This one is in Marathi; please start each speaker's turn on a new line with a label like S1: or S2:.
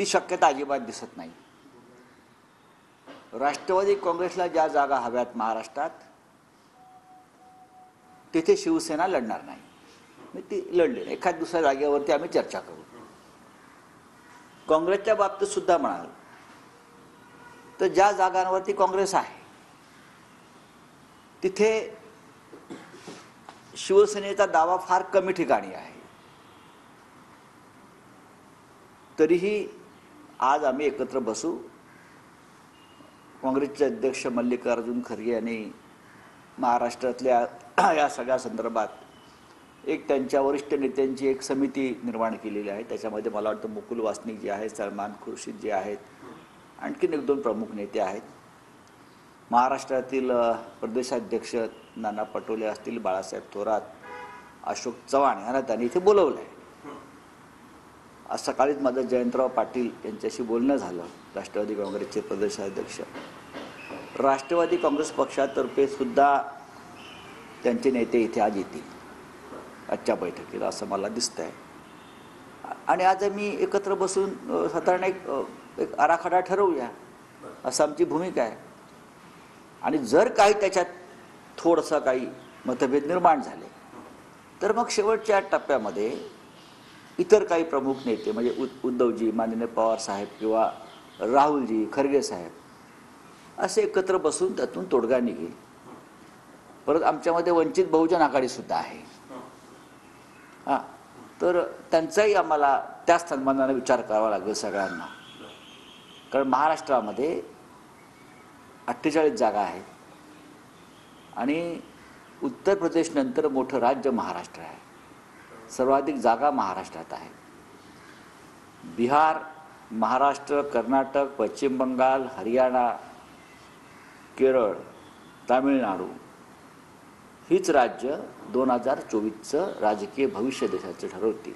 S1: ती शक्यता अजिबात दिसत नाही। राष्ट्रवादी काँग्रेसला ज्या जागा हव्यात महाराष्ट्रात तिथे शिवसेना लढणार नाही, ती लढली नाही। एखाद दुसऱ्या जागेवरती आम्ही चर्चा करू। काँग्रेसच्या बाबतीत सुद्धा म्हणाल तर ज्या जागांवरती काँग्रेस आहे तिथे शिवसेनेचा दावा फार कमी ठिकाणी आहे। तरीही आज आम्ही एकत्र बसू। काँग्रेसचे अध्यक्ष मल्लिकार्जुन खरगे यांनी महाराष्ट्रातल्या या सगळ्या संदर्भात एक त्यांच्या वरिष्ठ नेत्यांची एक समिती निर्माण केलेली आहे। त्याच्यामध्ये मला वाटतं मुकुल वासनिक जे आहेत, सलमान खुर्शीद जे आहेत, आणखीन एक दोन प्रमुख नेते आहेत। महाराष्ट्रातील प्रदेशाध्यक्ष नाना पटोले असतील, बाळासाहेब थोरात, अशोक चव्हाण यांना त्यांनी इथे बोलवलं आहे। आज सकाळीच माझं जयंतराव पाटील यांच्याशी बोलणं झालं, राष्ट्रवादी काँग्रेसचे प्रदेशाध्यक्ष। राष्ट्रवादी काँग्रेस पक्षातर्फे सुद्धा त्यांचे नेते इथे आज येतील आजच्या बैठकीला असं मला दिसतंय। आणि आज आम्ही एकत्र बसून साधारण एक आराखडा ठरवूया असं आमची भूमिका आहे। आणि जर काही त्याच्यात थोडंसं काही मतभेद निर्माण झाले तर मग शेवटच्या टप्प्यामध्ये इतर काही प्रमुख नेते म्हणजे उद्धवजी, माननीय पवार साहेब किंवा राहुलजी, खरगे साहेब असे एकत्र बसून त्यातून तोडगा निघेल। परत आमच्यामध्ये वंचित बहुजन आघाडी सुद्धा आहे, तर त्यांचाही आम्हाला त्या सन्मानाने विचार करावा लागेल सगळ्यांना। कारण महाराष्ट्रामध्ये 48 जागा आहेत आणि उत्तर प्रदेश नंतर मोठं राज्य महाराष्ट्र आहे। सर्वाधिक जागा महाराष्ट्रात आहे। बिहार, महाराष्ट्र, कर्नाटक, पश्चिम बंगाल, हरियाणा, केरळ, तामिळनाडू हीच राज्य 2024चं राजकीय भविष्य देशाचं ठरवतील।